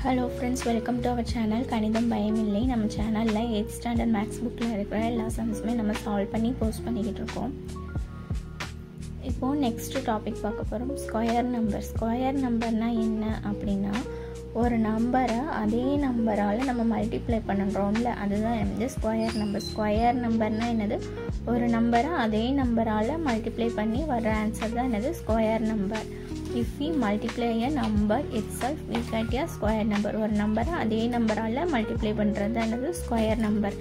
Hello friends, welcome to our channel கணிதம் பயமில்லை. நம்ம சேனல்ல 8th ஸ்டாண்டர்ட் மேத்ஸ் புக்ல இருக்கிற எல்லா சம்ஸுமே நம்ம சால்வ் பண்ணி போஸ்ட் பண்ணிக்கிட்டு இருக்கோம். இப்போ நெக்ஸ்ட் டாபிக் பார்க்க போறோம் ஸ்கொயர் நம்பர். ஸ்கொயர் நம்பர்னா என்ன அப்படின்னா ஒரு நம்பரை அதே நம்பரால் நம்ம மல்டிப்ளை பண்ணுறோம்ல, அதுதான் வந்து ஸ்கொயர் நம்பர். ஸ்கொயர் நம்பர்னால் என்னது? ஒரு நம்பரை அதே நம்பரால் மல்டிப்ளை பண்ணி வர ஆன்சர் தான் என்னது? Square number. If we multiply a number itself, we get a square number. ஒரு நம்பரை அதே நம்பரால் மல்டிப்ளை பண்ணுறது தான் என்னது? Square number.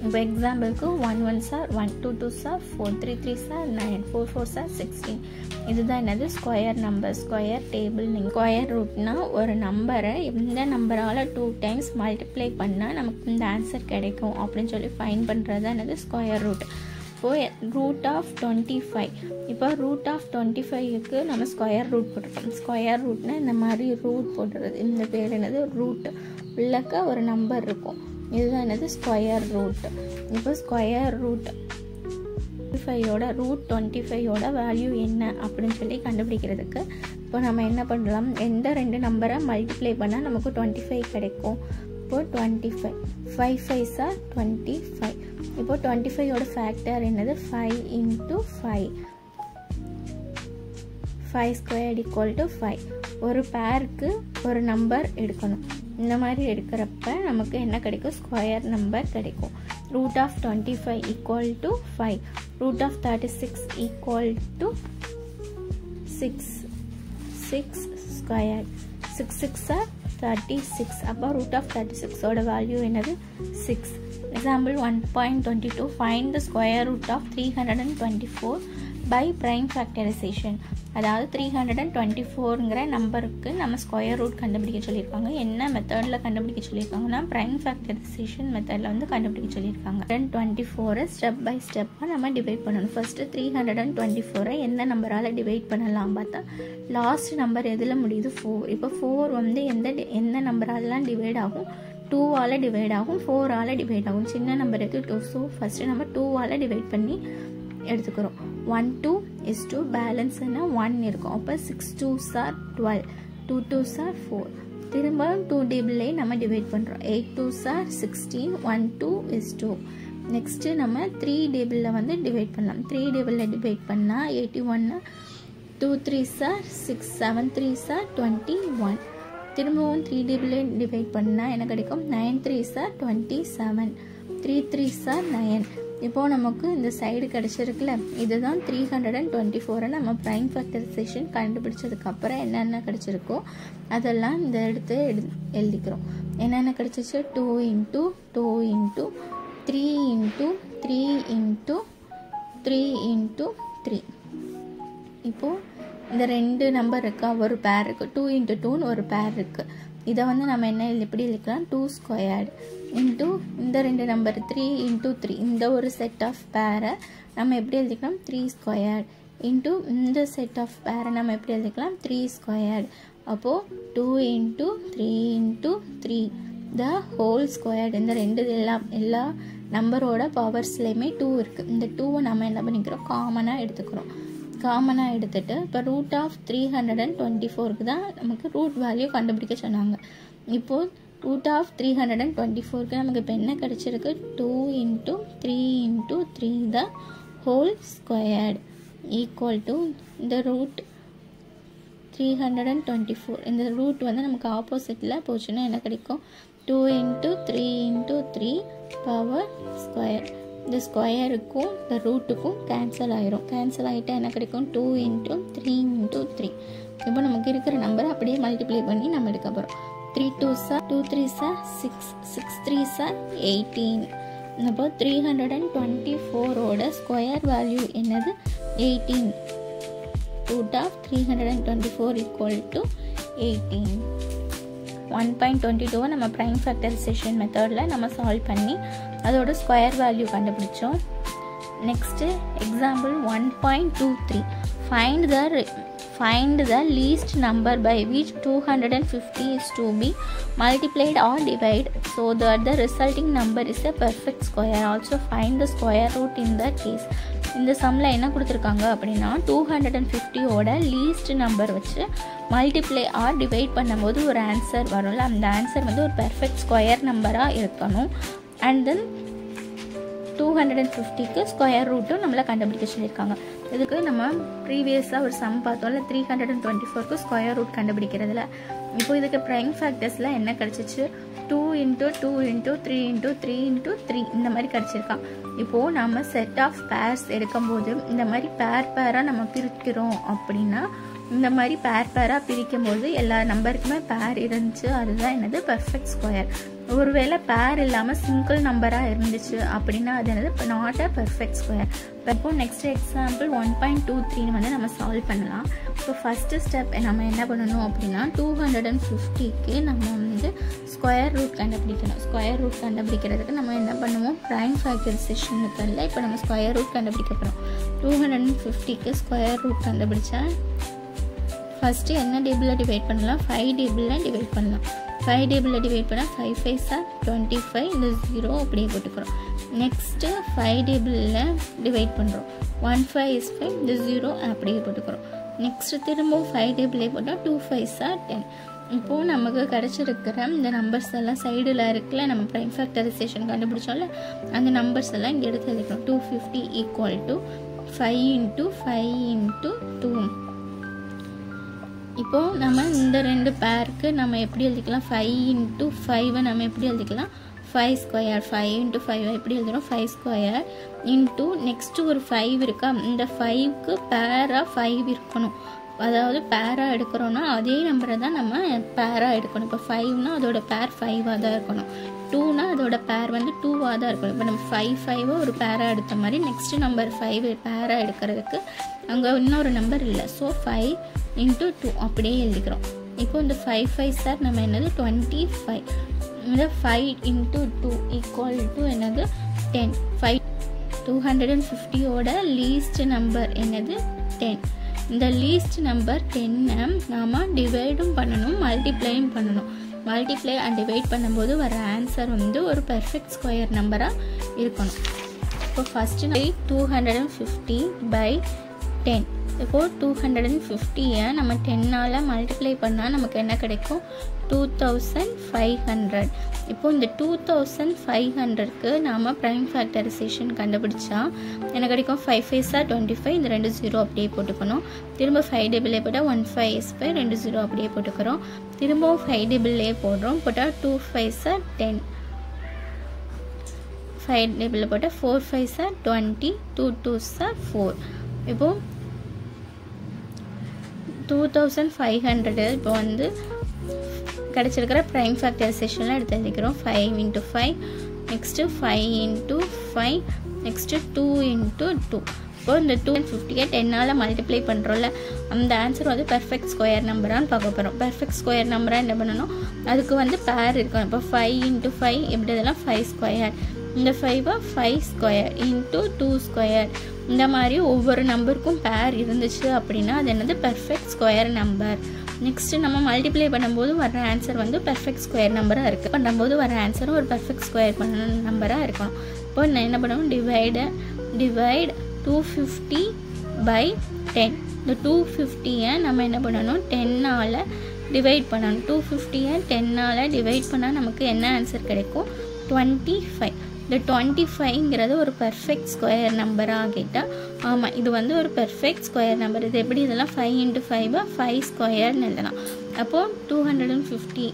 இப்போ எக்ஸாம்பிளுக்கு 1 1s are 1, 2 2s are 4, 3 3s are 9, 4 4s are 16. இதுதான் என்னது? Square number. Square table. Square ரூட்னா ஒரு நம்பரை இந்த நம்பரால் 2 times மல்டிப்ளை பண்ணால் நமக்கு இந்த ஆன்சர் கிடைக்கும் அப்படின்னு சொல்லி ஃபைண்ட் பண்ணுறது தான் என்னது? Square root. இப்போது ரூட் ஆஃப் 25. இப்போ ரூட் ஆஃப் 25க்கு நம்ம ஸ்கொயர் ரூட் போட்டுருக்கோம். ஸ்கொயர் ரூட்னா இந்த மாதிரி ரூட் போட்டுறது. இந்த பேர் என்னது? ரூட். உள்ளக்க ஒரு நம்பர் இருக்கும். இதுதான் என்னது? Square root. இப்போ ஸ்கொயர் ரூட் 25ஓட ரூட் 25ஓட வேல்யூ என்ன அப்படின்னு சொல்லி கண்டுபிடிக்கிறதுக்கு இப்போ நம்ம என்ன பண்ணலாம்? எந்த ரெண்டு நம்பரை மல்டிப்ளை பண்ணால் நமக்கு 25 கிடைக்கும்? இப்போ 25 5 5s are 25. இப்போ 25ஓட ஃபேக்டர் என்னது? 5 into 5. 5 squared equal to 5. ஒரு பேருக்கு ஒரு நம்பர் எடுக்கணும். இந்த மாதிரி எடுக்கிறப்ப நமக்கு என்ன கிடைக்கும்? ஸ்கொயர் நம்பர் கிடைக்கும். Root of 25 equal to 5. Root of 36 equal to 6. 6 squared. 6 6 are 36. அப்போ ரூட் ஆஃப் 36ஓட வேல்யூ என்னது? 6. Example 1.22. Find the square root of 324 by prime factorization. அதாவது 324ங்கிற நம்பருக்கு நம்ம ஸ்கொயர் ரூட் கண்டுபிடிக்க சொல்லியிருக்காங்க. என்ன மெத்தடில் கண்டுபிடிக்க சொல்லியிருக்காங்கன்னா ப்ரைம் ஃபேக்டரைசேஷன் மெத்தடில் வந்து கண்டுபிடிக்க சொல்லியிருக்காங்க. 324 ஸ்டெப் பை ஸ்டெப்பாக நம்ம டிவைட் பண்ணணும். ஃபஸ்ட்டு 324 எந்த நம்பரால் டிவைட் பண்ணலாம் பார்த்தா லாஸ்ட் நம்பர் எதில் முடியுது? 4. இப்போ 4 வந்து எந்த நம்பராலலாம் டிவைட் ஆகும்? 2ஆல் டிவைட் ஆகும், 4ஆல் டிவைட் ஆகும். சின்ன நம்பர் எது? 2. ஸோ ஃபஸ்ட்டு நம்ம 2ஆல் டிவைட் பண்ணி எடுத்துக்கிறோம். 1 2 is 2, பேலன்ஸ் என்ன 1 இருக்கும். அப்போ 6 2s are 12, 2 2s are 4. திரும்ப 2 டேபிளே நம்ம டிவைட் பண்ணுறோம். 8 2s are 16, 1 2 is 2. நெக்ஸ்ட்டு நம்ம 3 டேபிளில் வந்து டிவைட் பண்ணலாம். 3 டேபிளில் டிவைட் பண்ணால் 81, 2 3s are 6, 7 3s are 21. திரும்பவும் 3 டேபிளே டிவைட் பண்ணால் என்ன கிடைக்கும்? 9 3s are 27, 3 3s are 9. இப்போது நமக்கு இந்த சைடு கிடச்சிருக்குல்ல, இதுதான் 324. நம்ம ப்ரைம் ஃபேக்டரைசேஷன் கண்டுபிடிச்சதுக்கப்புறம் என்னென்ன கிடச்சிருக்கோ அதெல்லாம் இந்த எடுத்து எழுதிக்கிறோம். என்னென்ன கிடச்சிச்சு? 2 into 2 into 3 into 3 into 3 into 3. இப்போது இந்த ரெண்டு நம்பர் இருக்கா? ஒரு பேர் இருக்குது. 2 into 2ன்னு ஒரு பேர் இருக்குது. இதை வந்து நம்ம என்ன எப்படி எழுதிக்கலாம்? 2 squared இன்ட்டு இந்த ரெண்டு நம்பர் 3 into 3. இந்த ஒரு செட் ஆஃப் பேரை நம்ம எப்படி எழுதிக்கலாம்? 3 squared இன்ட்டு இந்த செட் ஆஃப் பேரை நம்ம எப்படி எழுதிக்கலாம்? 3 squared. அப்போது 2 into 3 into 3 the whole squared. இந்த ரெண்டு எல்லா நம்பரோட பவர்ஸ்லேயுமே 2 இருக்குது. இந்த 2வை நம்ம என்ன பண்ணிக்கிறோம்? காமனாக எடுத்துக்கிறோம். காமனாக எடுத்துகிட்டு இப்போ ரூட் ஆஃப் 324க்கு தான் நமக்கு ரூட் வேல்யூ கண்டுபிடிக்க சொன்னாங்க. இப்போது ரூட் ஆஃப் 324க்கு நமக்கு இப்போ என்ன கிடச்சிருக்கு? 2 into 3 into 3 the whole squared equal to இந்த ரூட் 324. இந்த ரூட் வந்து நமக்கு ஆப்போசிட்டில் போச்சுன்னா என்ன கிடைக்கும்? 2 into 3 into 3 பவர் ஸ்கொயர். இந்த ஸ்கொயருக்கும் இந்த ரூட்டுக்கும் கேன்சல் ஆயிரும். கேன்சல் ஆகிட்டால் என்ன கிடைக்கும்? 2 into 3 into 3. இப்போ நமக்கு இருக்கிற நம்பரை அப்படியே மல்டிப்ளை பண்ணி நம்ம எடுக்க போகிறோம். 3 2s are 2 3s are 6, 6 3s are 18. அப்போ 324ஓட ஸ்கொயர் வேல்யூ என்னது? 18. Root of 324 equal to 18. 1.22 நம்ம ப்ரைம் ஃபேக்டரைசேஷன் மெத்தடில் நம்ம சால்வ் பண்ணி அதோட ஸ்கொயர் வேல்யூ கண்டுபிடிச்சோம். Next example 1.23. Find the least number by which 250 is to be multiplied or divided so that the resulting number is a perfect square. Also find the square root in that case. இந்த சம்மில் என்ன கொடுத்துருக்காங்க அப்படின்னா 250ஓட least number வச்சு multiply R divide பண்ணும்போது ஒரு answer வரும்ல, அந்த ஆன்சர் வந்து ஒரு பெர்ஃபெக்ட் ஸ்கொயர் நம்பராக இருக்கணும். அண்ட் தென் 250க்கு ஸ்கொயர் ரூட்டும் நம்மளை கண்டுபிடிக்க சொல்லியிருக்காங்க. இதுக்கு நம்ம ப்ரீவியஸாக ஒரு சம் பார்த்தோம்ல, 324க்கு ஸ்கொயர் ரூட் கண்டுபிடிக்கிறதுல. இப்போ இதுக்கு ப்ரைம் ஃபேக்டர்ஸில் என்ன கிடச்சிச்சு, 2 × 2 × 3 × 3 × 3 இந்த மாதிரி கிடச்சிருக்கான். இப்போது நம்ம செட் ஆஃப் பேர்ஸ் எடுக்கும்போது இந்த மாதிரி பேராக நம்ம பிரிக்கிறோம் அப்படின்னா, இந்த மாதிரி பேராக பிரிக்கும்போது எல்லா நம்பருக்குமே பேர் இருந்துச்சு, அதுதான் என்னது பெர்ஃபெக்ட் ஸ்கொயர். ஒருவேளை பேர் இல்லாமல் சிங்கிள் நம்பராக இருந்துச்சு அப்படின்னா அது என்னது நாட் அ பெர்ஃபெக்ட் ஸ்கொயர். இப்போ நெக்ஸ்ட் எக்ஸாம்பிள் 1.23 வந்து நம்ம சால்வ் பண்ணலாம். இப்போ ஃபஸ்ட்டு ஸ்டெப் நம்ம என்ன பண்ணணும் அப்படின்னா 250க்கு நம்ம வந்து ஸ்கொயர் ரூட் கண்டுபிடிக்கணும். ஸ்கொயர் ரூட் கண்டுபிடிக்கிறதுக்கு நம்ம என்ன பண்ணுவோம், ப்ரைம் ஃபேக்டரைசேஷன் மெத்தடில் இப்போ நம்ம ஸ்கொயர் ரூட் கண்டுபிடிக்க போகிறோம். 250க்கு ஸ்கொயர் ரூட் கண்டுபிடிச்சா ஃபஸ்ட்டு என்ன டேபிளில் டிவைட் பண்ணலாம், 5 டேபிளில் டிவைட் பண்ணலாம். 5 டேபிளில் டிவைட் பண்ணால் 5 5 சார் 25, இந்த 0 அப்படியே போட்டுக்கிறோம். நெக்ஸ்ட்டு 5 டேபிளில் டிவைட் பண்ணுறோம். 1 5 is 5, இந்த 0 அப்படியே போட்டுக்கிறோம். நெக்ஸ்ட்டு திரும்பவும் 5 டேபிளே போட்டால் 2 5 சார் 10. இப்போது நமக்கு கிடச்சிருக்கிற இந்த நம்பர்ஸ் எல்லாம் சைடில் இருக்குல்ல, நம்ம ப்ரைம் ஃபேக்டரைசேஷன் கண்டுபிடிச்சோம்ல, அந்த நம்பர்ஸ் எல்லாம் இங்கே எடுத்து எழுதிக்கிறோம். 250 = 5 × 5 × 2. இப்போது நம்ம இந்த ரெண்டு பேருக்கு நம்ம எப்படி எழுதிக்கலாம், 5 × 5 நம்ம எப்படி எழுதிக்கலாம், 5 ஸ்கொயர். 5 × 5 எப்படி எழுதுகிறோம், 5 ஸ்கொயர் இன்ட்டு நெக்ஸ்ட்டு ஒரு 5 இருக்கா, இந்த 5க்கு பேராக 5 இருக்கணும். அதாவது பேராக எடுக்கிறோன்னா அதே நம்பரை தான் நம்ம பேராக எடுக்கணும். இப்போ 5னா அதோட பேர் 5ஆக தான் இருக்கணும். 2னா அதோட பேர் வந்து 2ஆக தான் இருக்கணும். இப்போ நம்ம 5 5 ஒரு பேராக எடுத்த மாதிரி நெக்ஸ்ட்டு நம்பர் 5 பேராக எடுக்கிறதுக்கு அங்கே இன்னொரு நம்பர் இல்லை. ஸோ 5 × 2 அப்படியே எழுதிக்கிறோம். இப்போ இந்த 5 5 சார் நம்ம என்னது 25. இந்த 5 × 2 = என்னது 10. 250ஓட லீஸ்ட் நம்பர் என்னது 10. இந்த லீஸ்ட் நம்பர் 10 நாம் டிவைடும் பண்ணணும், மல்டிப்ளையும் பண்ணணும். மல்டிப்ளை அண்ட் டிவைட் பண்ணும்போது வர ஆன்சர் வந்து ஒரு பெர்ஃபெக்ட் ஸ்கொயர் நம்பராக இருக்கணும். இப்போ ஃபஸ்ட்டு 250/10. இப்போது 250 நம்ம 10ஆல் மல்டிப்ளை பண்ணால் நமக்கு என்ன கிடைக்கும், 2500. இப்போது இந்த 2500க்கு நாம் ப்ரைம் ஃபேக்டரைசேஷன் கண்டுபிடிச்சா என்ன கிடைக்கும், 5 5 சார் 25, இந்த 2 0 அப்படியே போட்டுக்கணும். திரும்ப 5 டேபிளே போட்டால் 1 5 is 5, 2 0 அப்படியே போட்டுக்கிறோம். திரும்பவும் 5 டேபிளே போடுறோம், போட்டால் 2 5 சார் 10. 5 டேபிளில் போட்டால் 4 5 சார் 20, 2 2 சார் 4. இப்போது 2500 இப்போ வந்து கிடச்சிருக்கிற ப்ரைம் ஃபேக்டரைசேஷனில் எடுத்து எழுதிக்கிறோம். 5 × 5, நெக்ஸ்ட்டு 5 × 5, நெக்ஸ்ட்டு 2 × 2. இப்போ இந்த 250 10ஆல் மல்டிப்ளை பண்ணுறோம்ல, அந்த ஆன்சர் வந்து பெர்ஃபெக்ட் ஸ்கொயர் நம்பரான்னு பார்க்க போகிறோம். பெர்ஃபெக்ட் ஸ்கொயர் நம்பராக என்ன பண்ணணும், அதுக்கு வந்து பேர் இருக்கணும். இப்போ 5 × 5 எப்படி இதெல்லாம் 5 ஸ்கொயர், இந்த 5 5 ஸ்கொயர் × 2 ஸ்கொயர். இந்த மாதிரி ஒவ்வொரு நம்பருக்கும் பேர் இருந்துச்சு அப்படின்னா அது என்னது பெர்ஃபெக்ட் ஸ்கொயர் நம்பர். நெக்ஸ்ட்டு நம்ம மல்டிப்ளை பண்ணும்போது வர ஆன்சர் வந்து பெர்ஃபெக்ட் ஸ்கொயர் நம்பராக இருக்குது. பண்ணும்போது வர ஆன்சரும் ஒரு பெர்ஃபெக்ட் ஸ்கொயர் நம்பராக இருக்கணும். இப்போ நான் என்ன பண்ணுவோம், டிவைட் 250/10. இந்த 250 நம்ம என்ன பண்ணணும், 10ஆல் டிவைட் பண்ணணும். 250 10ஆல் டிவைட் பண்ணால் நமக்கு என்ன ஆன்சர் கிடைக்கும், 25. இந்த 25ங்கிறது ஒரு பெர்ஃபெக்ட் ஸ்கொயர் நம்பராக கேட்டால் ஆமாம், இது வந்து ஒரு பெர்ஃபெக்ட் ஸ்கொயர் நம்பர். இது எப்படி இதெல்லாம் 5 × 5 5 ஸ்கொயர்னு எழுதலாம். அப்போது 250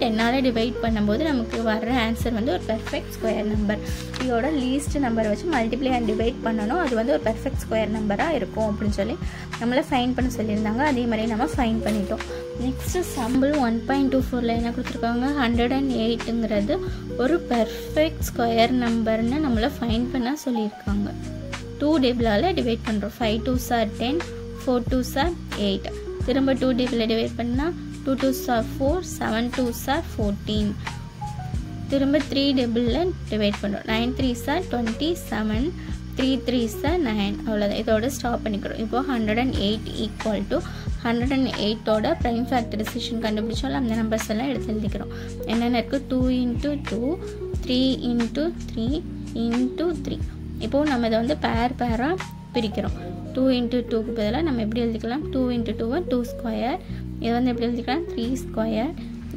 10ஆல் டிவைட் பண்ணும்போது நமக்கு வர்ற ஆன்சர் வந்து ஒரு பெர்ஃபெக்ட் ஸ்கொயர் நம்பர். இதோட லீஸ்ட் நம்பரை வச்சு மல்டிப்ளை அண்ட் டிவைட் பண்ணணும், அது வந்து ஒரு பெர்ஃபெக்ட் ஸ்கொயர் நம்பராக இருக்கும் அப்படின்னு சொல்லி நம்மளை ஃபைன் பண்ண சொல்லியிருந்தாங்க. அதே மாதிரி நம்ம ஃபைன் பண்ணிட்டோம். நெக்ஸ்ட்டு சம்பிள் 1.24 என்ன கொடுத்துருக்காங்க, 108ங்கிறது ஒரு பெர்ஃபெக்ட் ஸ்கொயர் நம்பர்னு நம்மளை ஃபைன் பண்ண சொல்லியிருக்காங்க. 2 டேபிளால் டிவைட் பண்ணுறோம். 5 2s are 10, 4 2s are 8. திரும்ப 2 டேபிளில் டிவைட் பண்ணால் 2 2s are 4, 7 2s are 14. திரும்ப 3 டேபிளில் டிவைட் பண்ணுறோம். 9 3s are 27, 3 3s are 9. அவ்வளோதான், இதோட ஸ்டாப் பண்ணிக்கிறோம். இப்போ 108 = 108ஓட ப்ரைம் ஃபேக்டரைசேஷன் கண்டுபிடிச்சாலும் அந்த நம்பர்ஸ் எல்லாம் எடுத்து எழுதிக்கிறோம். என்னென்ன இருக்குது, 2 × 2, 3 × 3 × 3. இப்போது நம்ம இதை வந்து பேராக பிரிக்கிறோம். 2 into 2க்கு பதிலாக நம்ம எப்படி எழுதிக்கலாம், 2 into 2 2 ஸ்கொயர், இதை வந்து எப்படி எழுதிக்கலாம் 3 ஸ்கொயர்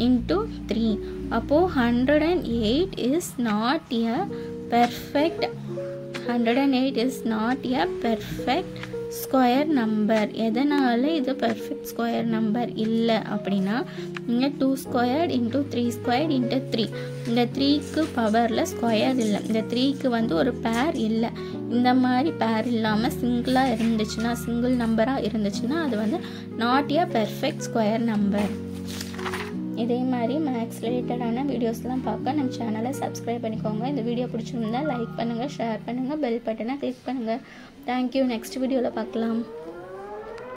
into 3. அப்போது 108 is not a perfect 108 is not a perfect square number. எதனால் இது பெர்ஃபெக்ட் ஸ்கொயர் நம்பர் இல்லை அப்படின்னா, இங்கே 2 ஸ்கொயர் இன்ட்டு 3 ஸ்கொயர் இன்ட்டு 3, இந்த 3க்கு பவரில் ஸ்கொயர் இல்லை, இந்த 3க்கு வந்து ஒரு பேர் இல்லை. இந்த மாதிரி பேர் இல்லாமல் சிங்கிளாக இருந்துச்சுன்னா, சிங்கிள் நம்பராக இருந்துச்சுன்னா அது வந்து not a perfect square number. இதே மாதிரி மேக்ஸ் ரிலேட்டடான வீடியோஸ்லாம் பார்க்க நம்ம சேனலை சப்ஸ்கிரைப் பண்ணிக்கோங்க. இந்த வீடியோ பிடிச்சிருந்தா லைக் பண்ணுங்கள், ஷேர் பண்ணுங்கள், பெல் பட்டனை கிளிக் பண்ணுங்கள். தேங்க்யூ. நெக்ஸ்ட் வீடியோவில் பார்க்கலாம்.